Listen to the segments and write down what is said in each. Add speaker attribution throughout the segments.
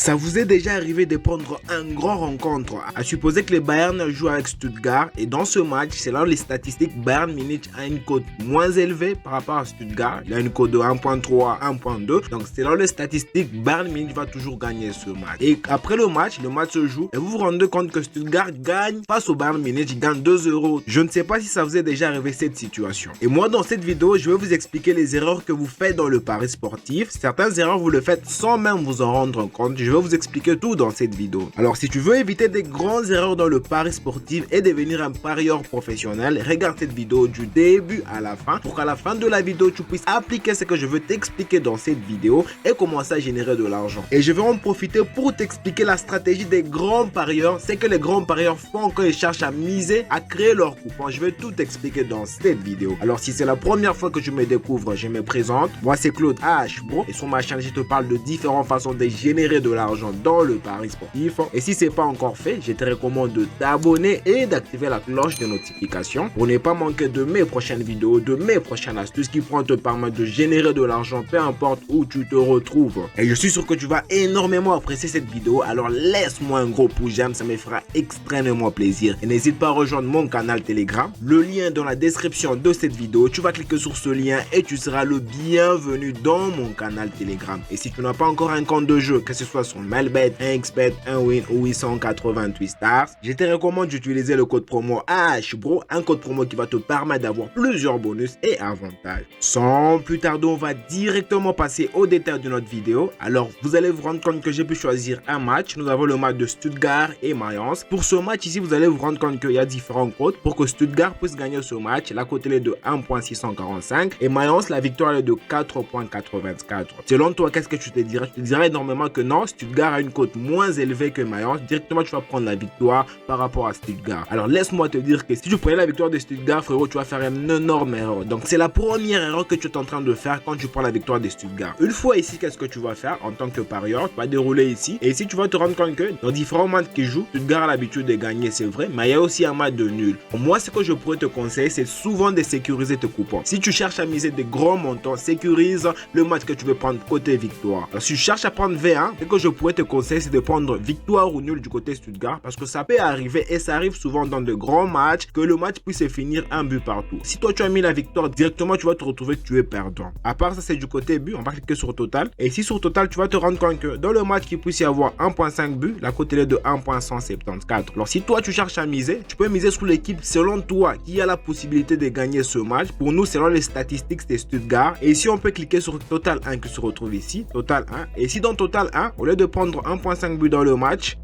Speaker 1: Ça vous est déjà arrivé de prendre un grand rencontre, à supposer que les Bayern jouent avec Stuttgart et dans ce match, selon les statistiques, Bayern Munich a une cote moins élevée par rapport à Stuttgart. Il a une cote de 1.3, 1.2. Donc selon les statistiques, Bayern Munich va toujours gagner ce match. Et après le match se joue et vous vous rendez compte que Stuttgart gagne face au Bayern Munich, il gagne 2-0. Je ne sais pas si ça vous est déjà arrivé cette situation. Et moi dans cette vidéo, je vais vous expliquer les erreurs que vous faites dans le pari sportif. Certaines erreurs vous le faites sans même vous en rendre compte. Je vais vous expliquer tout dans cette vidéo. Alors si tu veux éviter des grandes erreurs dans le pari sportif et devenir un parieur professionnel, regarde cette vidéo du début à la fin pour qu'à la fin de la vidéo tu puisses appliquer ce que je veux t'expliquer dans cette vidéo et commencer à générer de l'argent. Et je vais en profiter pour t'expliquer la stratégie des grands parieurs. C'est que les grands parieurs font quand ils cherchent à miser, à créer leur coupon. Je vais tout t'expliquer dans cette vidéo. Alors si c'est la première fois que tu me découvres, je me présente. Moi c'est Claude H Bro et sur ma chaîne je te parle de différentes façons de générer de l'argent dans le pari sportif. Et si c'est pas encore fait, je te recommande de t'abonner et d'activer la cloche de notification pour ne pas manquer de mes prochaines vidéos, de mes prochaines astuces qui pourront te permettre de générer de l'argent peu importe où tu te retrouves. Et je suis sûr que tu vas énormément apprécier cette vidéo, alors laisse-moi un gros pouce j'aime, ça me fera extrêmement plaisir. Et n'hésite pas à rejoindre mon canal Telegram, le lien est dans la description de cette vidéo. Tu vas cliquer sur ce lien et tu seras le bienvenu dans mon canal Telegram. Et si tu n'as pas encore un compte de jeu, que ce soit sur Melbet, 1xBet, 1win ou 888 stars, je te recommande d'utiliser le code promo HBRO, un code promo qui va te permettre d'avoir plusieurs bonus et avantages. Sans plus tarder, on va directement passer au détail de notre vidéo. Alors, vous allez vous rendre compte que j'ai pu choisir un match. Nous avons le match de Stuttgart et Mayence. Pour ce match ici, vous allez vous rendre compte qu'il y a différentes cotes. Pour que Stuttgart puisse gagner ce match, la cote est de 1.645 et Mayence, la victoire est de 4.84. Selon toi, qu'est-ce que tu te dirais? Tu te dirais énormément que non, Stuttgart a une cote moins élevée que Mayence. Directement, tu vas prendre la victoire par rapport à Stuttgart. Alors, laisse-moi te dire que si tu prenais la victoire de Stuttgart, frérot, tu vas faire une énorme erreur. Donc, c'est la première erreur que tu es en train de faire quand tu prends la victoire de Stuttgart. Une fois ici, qu'est-ce que tu vas faire en tant que parieur? Tu vas dérouler ici. Et ici, tu vas te rendre compte que dans différents matchs qui jouent, Stuttgart a l'habitude de gagner, c'est vrai, mais il y a aussi un match de nul. Pour moi, ce que je pourrais te conseiller, c'est souvent de sécuriser tes coupons. Si tu cherches à miser des grands montants, sécurise le match que tu veux prendre côté victoire. Alors, si tu cherches à prendre V1, ce que je pourrais te conseiller, c'est de prendre victoire ou nul du côté Stuttgart parce que ça peut arriver et ça arrive souvent dans de grands matchs que le match puisse se finir un but partout. Si toi, tu as mis la victoire directement, tu vas te retrouver que tu es perdant. À part ça, c'est du côté but, on va cliquer sur Total. Et ici, sur Total, tu vas te rendre compte que dans le match, qu'il puisse y avoir 1.5 buts, la cote est de 1.174. Alors, si toi, tu cherches à miser, tu peux miser sur l'équipe selon toi qui a la possibilité de gagner ce match. Pour nous, selon les statistiques, c'est Stuttgart. Et ici, on peut cliquer sur Total 1 qui se retrouve ici, Total 1. Et ici, dans Total 1, au lieu de prendre 1.5 buts dans le match,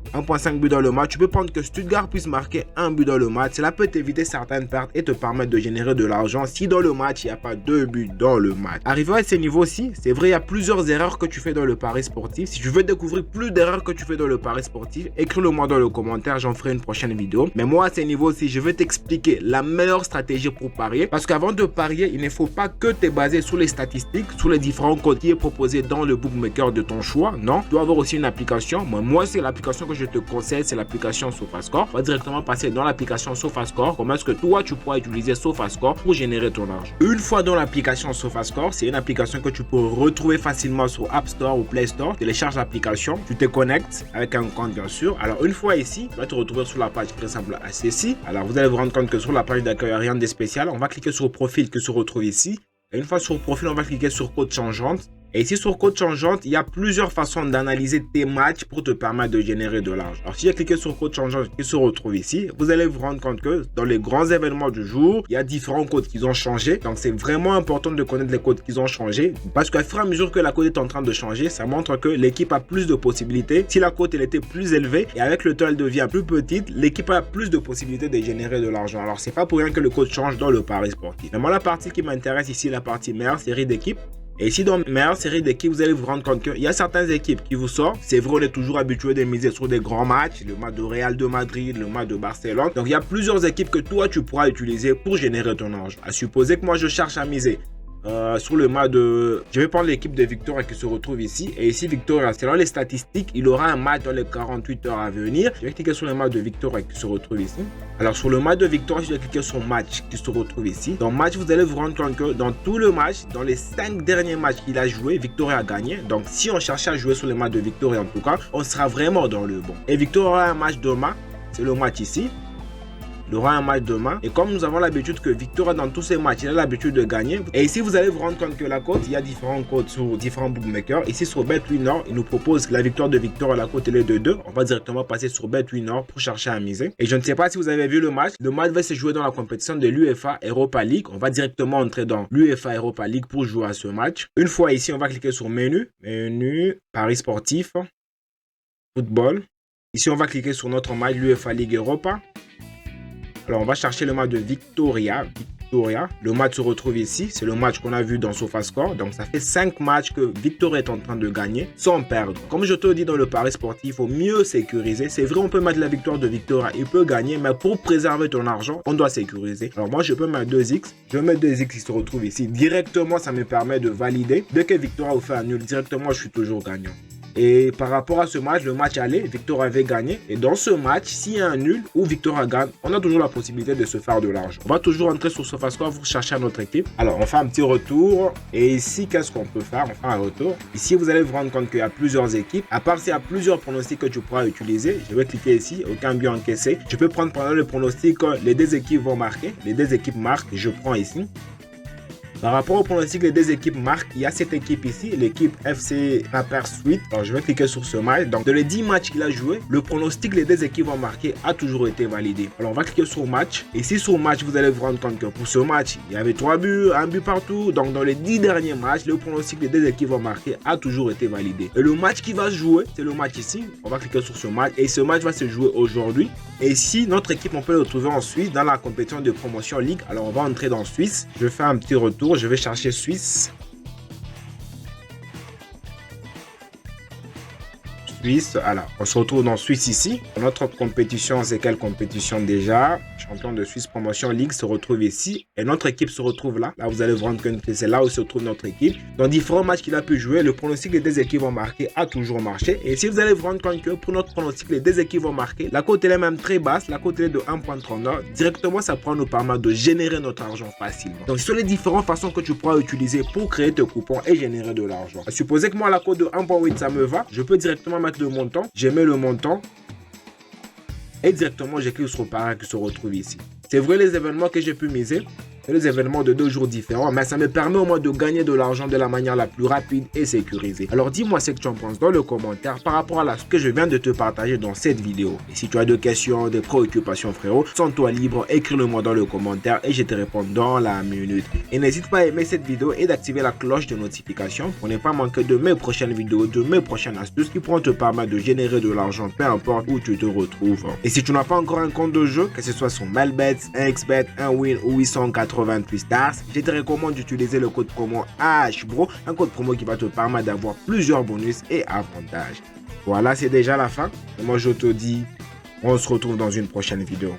Speaker 1: tu peux prendre que Stuttgart puisse marquer un but dans le match. Cela peut t'éviter certaines pertes et te permettre de générer de l'argent si dans le match, il n'y a pas deux buts dans le match. Arrivé à ces niveaux-ci, c'est vrai, il y a plusieurs erreurs que tu fais dans le pari sportif. Si tu veux découvrir plus d'erreurs que tu fais dans le pari sportif, écris-le moi dans le commentaire, j'en ferai une prochaine vidéo. Mais moi, à ces niveaux-ci, je vais t'expliquer la meilleure stratégie pour parier. Parce qu'avant de parier, il ne faut pas que te baser sur les statistiques, sur les différents codes qui est proposé dans le bookmaker de ton choix. Non, tu dois avoir aussi une application. Moi, c'est l'application que je te conseille, c'est l'application SofaScore. On va directement passer dans l'application SofaScore. Comment est-ce que toi, tu pourras utiliser SofaScore pour générer ton argent. Une fois dans l'application SofaScore, c'est une application que tu peux retrouver facilement sur App Store ou Play Store. Télécharge l'application, tu te connectes avec un compte bien sûr. Alors une fois ici, tu vas te retrouver sur la page très simple à ceci. Alors vous allez vous rendre compte que sur la page d'accueil, il n'y a rien de spécial. On va cliquer sur profil qui se retrouve ici. Et une fois sur profil, on va cliquer sur code changeante. Et ici sur code changeante, il y a plusieurs façons d'analyser tes matchs pour te permettre de générer de l'argent. Alors si j'ai cliqué sur code changeante qui se retrouve ici, vous allez vous rendre compte que dans les grands événements du jour, il y a différents codes qui ont changé. Donc c'est vraiment important de connaître les codes qui ont changé parce qu'à fur et à mesure que la cote est en train de changer, ça montre que l'équipe a plus de possibilités. Si la cote elle était plus élevée et avec le temps elle devient plus petite, l'équipe a plus de possibilités de générer de l'argent. Alors c'est pas pour rien que le code change dans le pari sportif. Mais moi la partie qui m'intéresse ici, la partie meilleure série d'équipes. Et ici, dans meilleure série d'équipes, vous allez vous rendre compte qu'il y a certaines équipes qui vous sortent. C'est vrai, on est toujours habitué de miser sur des grands matchs, le match de Real de Madrid, le match de Barcelone. Donc, il y a plusieurs équipes que toi, tu pourras utiliser pour générer ton argent. À supposer que moi, je cherche à miser sur le match de... Je vais prendre l'équipe de Victoria qui se retrouve ici. Et ici, Victoria, selon les statistiques, il aura un match dans les 48 heures à venir. Je vais cliquer sur le match de Victoria qui se retrouve ici. Alors, sur le match de Victoria, je vais cliquer sur match qui se retrouve ici. Dans match, vous allez vous rendre compte que dans tout le match, dans les 5 derniers matchs qu'il a joué, Victoria a gagné. Donc, si on cherchait à jouer sur le match de Victoria, en tout cas, on sera vraiment dans le bon. Et Victoria aura un match demain. C'est le match ici. Il aura un match demain. Et comme nous avons l'habitude que Victoria, dans tous ses matchs, il a l'habitude de gagner. Et ici, vous allez vous rendre compte que la cote, il y a différents codes sur différents bookmakers. Ici, sur BetWinner, il nous propose la victoire de Victoria, la cote elle est de 2. On va directement passer sur BetWinner pour chercher à miser. Et je ne sais pas si vous avez vu le match. Le match va se jouer dans la compétition de l'UEFA Europa League. On va directement entrer dans l'UEFA Europa League pour jouer à ce match. Une fois ici, on va cliquer sur menu. Menu, Paris sportif, football. Ici, on va cliquer sur notre match, l'UEFA League Europa. Alors, on va chercher le match de Victoria. Le match se retrouve ici. C'est le match qu'on a vu dans SofaScore. Donc, ça fait 5 matchs que Victoria est en train de gagner sans perdre. Comme je te le dis dans le pari sportif, il faut mieux sécuriser. C'est vrai, on peut mettre la victoire de Victoria. Il peut gagner, mais pour préserver ton argent, on doit sécuriser. Alors, moi, je peux mettre 2x. Je mets 2x qui se retrouve ici. Directement, ça me permet de valider. Dès que Victoria vous fait un nul, directement, je suis toujours gagnant. Et par rapport à ce match, le match aller, Victoria avait gagné. Et dans ce match, s'il y a un nul ou Victoria gagne, on a toujours la possibilité de se faire de l'argent. On va toujours entrer sur SofaScore pour chercher notre équipe. Alors, on fait un petit retour. Et ici, qu'est-ce qu'on peut faire? On fait un retour. Ici, vous allez vous rendre compte qu'il y a plusieurs équipes. À part s'il y a plusieurs pronostics que tu pourras utiliser. Je vais cliquer ici, aucun but encaissé. Je peux prendre pendant le pronostic, les deux équipes vont marquer. Les deux équipes marquent. Je prends ici. Par rapport au pronostic, les deux équipes marquent. Il y a cette équipe ici, l'équipe FC Rapper Suite. Alors, je vais cliquer sur ce match. Donc, de les 10 matchs qu'il a joué, le pronostic, les deux équipes vont marquer, a toujours été validé. Alors, on va cliquer sur match. Et ici, sur match, vous allez vous rendre compte que pour ce match, il y avait 3 buts, 1 but partout. Donc, dans les 10 derniers matchs, le pronostic, les deux équipes vont marquer, a toujours été validé. Et le match qui va se jouer, c'est le match ici. On va cliquer sur ce match. Et ce match va se jouer aujourd'hui. Et ici, notre équipe, on peut le retrouver en Suisse, dans la compétition de promotion Ligue. Alors, on va entrer dans Suisse. Je fais un petit retour. Je vais chercher Suisse. Alors, on se retrouve dans Suisse ici. Notre compétition, c'est quelle compétition déjà? Champion de Suisse Promotion League se retrouve ici. Et notre équipe se retrouve là. Là, vous allez vous rendre compte que c'est là où se trouve notre équipe. Dans différents matchs qu'il a pu jouer, le pronostic des deux équipes vont marquer a toujours marché. Et si vous allez vous rendre compte que pour notre pronostic, les deux équipes vont marquer, la cote elle est même très basse. La cote est de 1.39. Directement, ça pourra nous permettre de générer notre argent facilement. Donc, ce sont les différentes façons que tu pourras utiliser pour créer tes coupons et générer de l'argent. Supposez que moi, la cote de 1.8, ça me va. Je peux directement mettre le montant, je mets le montant et directement je clique sur le pari qui se retrouve ici. C'est vrai, les événements que j'ai pu miser, c'est les événements de 2 jours différents, mais ça me permet au moins de gagner de l'argent de la manière la plus rapide et sécurisée. Alors dis-moi ce que tu en penses dans le commentaire par rapport à ce que je viens de te partager dans cette vidéo. Et si tu as des questions, des préoccupations frérot, sens-toi libre, écris-le-moi dans le commentaire et je te réponds dans la minute. Et n'hésite pas à aimer cette vidéo et d'activer la cloche de notification pour ne pas manquer de mes prochaines vidéos, de mes prochaines astuces qui pourront te permettre de générer de l'argent peu importe où tu te retrouves. Et si tu n'as pas encore un compte de jeu, que ce soit sur Melbet, 1xBet, 1win ou 888 stars, je te recommande d'utiliser le code promo HBRO, un code promo qui va te permettre d'avoir plusieurs bonus et avantages. Voilà, c'est déjà la fin. Et moi, je te dis, on se retrouve dans une prochaine vidéo.